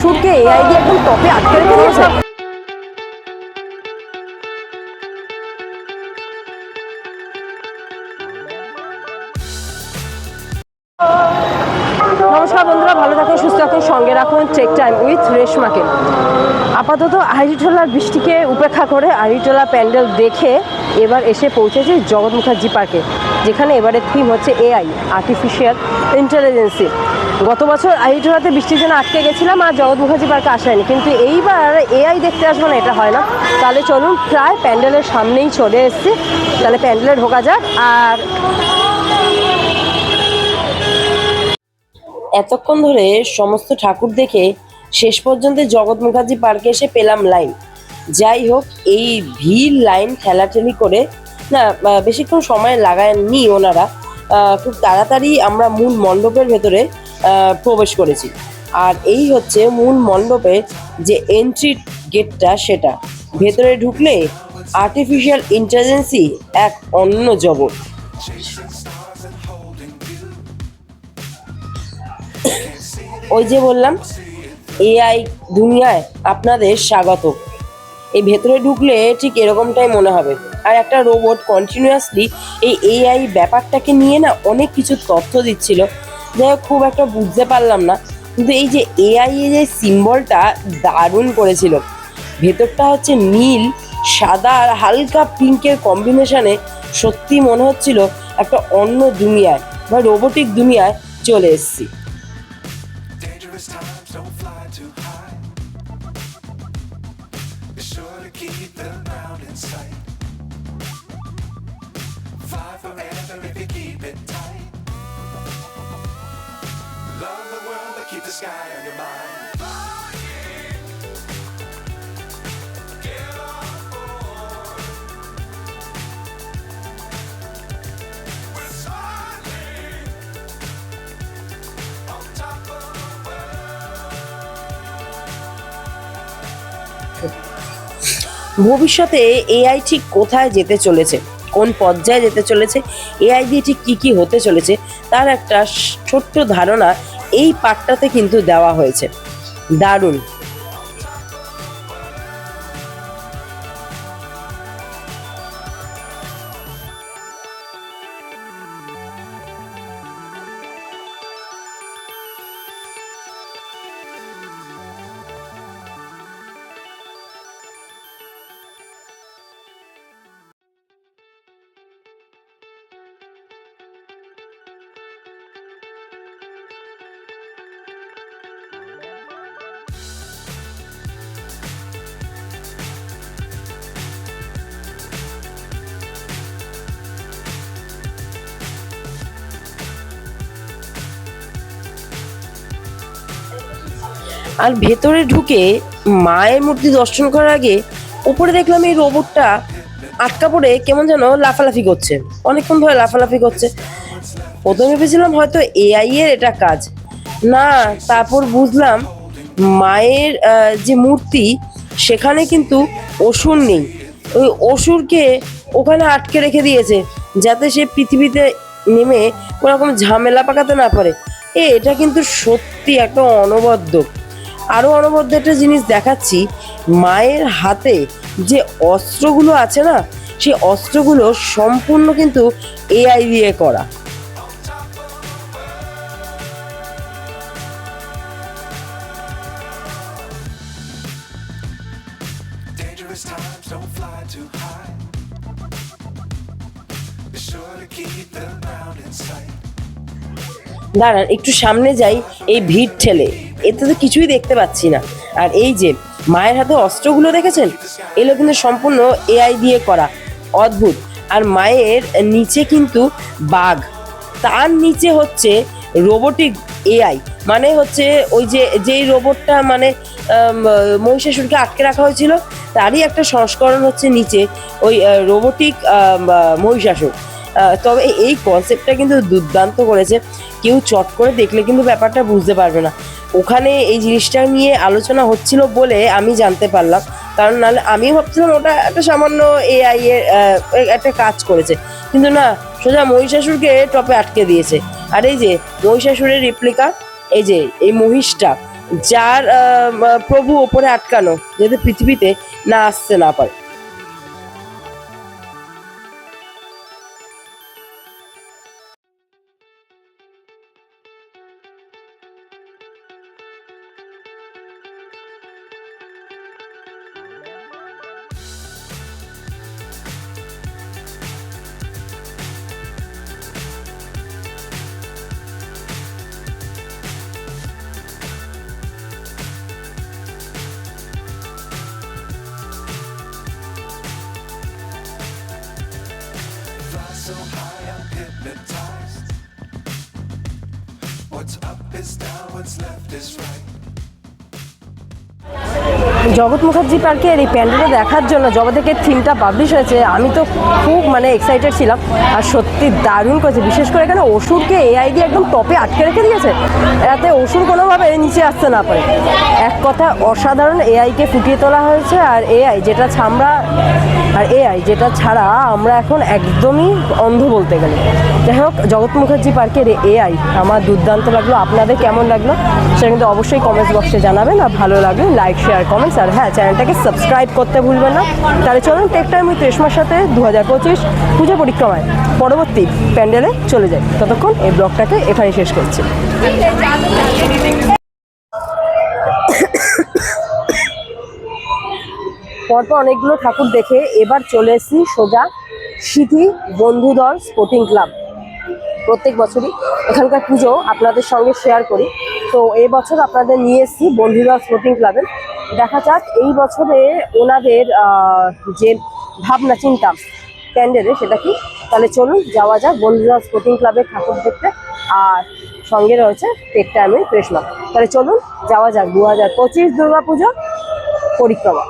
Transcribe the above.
শুটকে AI দিয়ে একদম টপে আটকে রেখে দিয়েছে। নমস্কার বন্ধুরা, ভালো থাকুন, সুস্থ থাকুন, সঙ্গে রাখুন টেক টাইম উইথ রেশমাকে। আপাতত আড়িটোলার বৃষ্টিকে উপেক্ষা করে আড়িটোলা প্যান্ডেল দেখে এবার এসে পৌঁছেছি জগৎ মুখার্জি পার্কে, যেখানে এবারের থিম হচ্ছে এআই, আর্টিফিশিয়াল ইন্টেলিজেন্সি। গত বছর আড়িটোলাতে বৃষ্টির জন্য আটকে গেছিলাম আর জগৎ মুখার্জি পার্কে আসায়নি, কিন্তু এইবার এআই দেখতে আসবো না এটা হয় না। তাহলে চলুন, প্রায় প্যান্ডেলের সামনেই চলে এসেছি, তাহলে প্যান্ডেলে ঢোকা যাক। আর এতক্ষণ ধরে সমস্ত ঠাকুর দেখে শেষ পর্যন্ত জগৎ মুখার্জি পার্কে এসে পেলাম লাইন। যাই হোক, এই ভিড় লাইন ঠেলাঠেলি করে না বেশিক্ষণ সময় লাগায়নি ওনারা, খুব তাড়াতাড়ি আমরা মূল মণ্ডপের ভেতরে প্রবেশ করেছি। আর এই হচ্ছে মূল মণ্ডপের যে এন্ট্রি গেটটা, সেটা ভেতরে ঢুকলে আর্টিফিশিয়াল ইন্টেলিজেন্সি এক অন্য জগৎ। ওই যে বললাম, এআই দুনিয়ায় আপনাদের স্বাগত। এই ভেতরে ঢুকলে ঠিক এরকমটাই মনে হবে। আর একটা রোবট কন্টিনিউয়াসলি এই এআই ব্যাপারটাকে নিয়ে না অনেক কিছু তথ্য দিচ্ছিল, যাই হোক খুব একটা বুঝতে পারলাম না, কিন্তু এই যে এআই এর যে সিম্বলটা দারুণ করেছিল। ভেতরটা হচ্ছে নীল, সাদা আর হালকা পিঙ্কের কম্বিনেশনে, সত্যি মনে হচ্ছিল একটা অন্য দুনিয়ায় বা রোবোটিক দুনিয়ায় চলে এসেছি। Times don't fly too high. Be sure to keep the ground in sight. Fly forever if you keep it tight. Love the world but keep the sky on your mind. Get on board. We're soaring on top of the ভবিষ্যতে AI ঠিক কোথায় যেতে চলেছে, কোন পর্যায়ে যেতে চলেছে, AI দিয়ে ঠিক কী কী হতে চলেছে, তার একটা ছোট্ট ধারণা এই পার্টটাতে কিন্তু দেওয়া হয়েছে। দারুণ। আর ভেতরে ঢুকে মায়ের মূর্তি দর্শন করার আগে উপরে দেখলাম এই রোবটটা আটকা পড়ে কেমন যেন লাফালাফি করছে, অনেকক্ষণ ধরে লাফালাফি করছে। প্রথমে ভেবেছিলাম হয়তো এআই এর এটা কাজ না, তারপর বুঝলাম মায়ের যে মূর্তি সেখানে কিন্তু অসুর নেই, ওই অসুরকে ওখানে আটকে রেখে দিয়েছে যাতে সে পৃথিবীতে নেমে কোনোরকম ঝামেলা পাকাতে না পারে। এটা কিন্তু সত্যি একটা অনবদ্য। আরও অনবদ্য একটা জিনিস দেখাচ্ছি, মায়ের হাতে যে অস্ত্রগুলো আছে না, সেই অস্ত্রগুলো সম্পূর্ণ কিন্তু এআই দিয়ে করা। dangerous times don't fly too high. Be sure to keep the ground in sight. দাঁড়ান একটু সামনে যাই, এই ভিড় ঠেলে এতে তো কিছুই দেখতে পাচ্ছি না। আর এই যে মায়ের হাতে অস্ত্রগুলো দেখেছেন, এগুলো কিন্তু সম্পূর্ণ এআই দিয়ে করা, অদ্ভুত। আর মায়ের নিচে কিন্তু বাঘ, তার নিচে হচ্ছে রোবোটিক এআই, মানে হচ্ছে ওই যে যেই রোবটটা মানে মহিষাসুরকে আটকে রাখা হয়েছিল তারই একটা সংস্করণ হচ্ছে নিচে ওই রোবোটিক মহিষাসুর। তবে এই কনসেপ্টটা কিন্তু দুর্দান্ত করেছে, কেউ চট করে দেখলে কিন্তু ব্যাপারটা বুঝতে পারবে না। ওখানে এই জিনিসটা নিয়ে আলোচনা হচ্ছিল বলে আমি জানতে পারলাম, কারণ নাহলে আমিও ভাবছিলাম ওটা একটা সামান্য এআই এর একটা কাজ করেছে, কিন্তু না, সোজা মহিষাসুরকে টপে আটকে দিয়েছে। আর এই যে মহিষাসুরের রেপ্লিকা, এই যে এই মহিষটা, যার প্রভু ওপরে আটকানো, যাতে পৃথিবীতে না আসতে না পারে। Fly so high, I'm hypnotized. What's up is down, what's left is right. জগৎ মুখার্জি পার্কের এই প্যান্ডেলটা দেখার জন্য যবে থেকে থিমটা পাবলিশ হয়েছে আমি তো খুব এক্সাইটেড ছিলাম। আর সত্যি দারুণ করেছে, বিশেষ করে এখানে অসুরকে এআই দিয়ে একদম টপে আটকে রেখে দিয়েছে, যাতে অসুর কোনোভাবে নিচে আসতে না পারে। এক কথা অসাধারণ, এআইকে ফুটিয়ে তোলা হয়েছে। আর এআই যেটা ছাড়া আমরা এখন একদমই অন্ধ বলতে গেলে। যাই হোক, জগৎ মুখার্জি পার্কের এআই আমার দুর্দান্ত লাগলো। আপনাদের কেমন লাগলো সেটা কিন্তু অবশ্যই কমেন্টস বক্সে জানাবেন। আর ভালো লাগলে লাইক, শেয়ার, কমেন্টস, আর হ্যাঁ, চ্যানেলটাকে সাবস্ক্রাইব করতে ভুলবেন না। তাহলে চলুন টেক টাইম উইথ রেশমার সাথে 2025 পুজো পরিক্রমায় পরবর্তী প্যান্ডেলে চলে যাই। ততক্ষণ এই ব্লগটাকে এখানে শেষ করছি। পরপর অনেকগুলো ঠাকুর দেখে এবার চলে এসেছি সোজা সিথি বন্ধুদল স্পোর্টিং ক্লাব। প্রত্যেক বছরই এখানকার পুজো আপনাদের সঙ্গে শেয়ার করি, তো এবছর আপনাদের নিয়ে এসেছি বন্ধুদল স্পোর্টিং ক্লাবে। দেখা যাক এই বছরে ওনাদের যে ভাবনা চিন্তা প্যান্ডেলে সেটা কি। তাহলে চলুন যাওয়া যাক বন্ধুদল স্পোর্টিং ক্লাবের ঠাকুর দেখতে। আর সঙ্গে রয়েছে টেক টাইমে রেশমা। তাহলে চলুন যাওয়া যাক 2025 দুর্গাপুজো পরিক্রমা।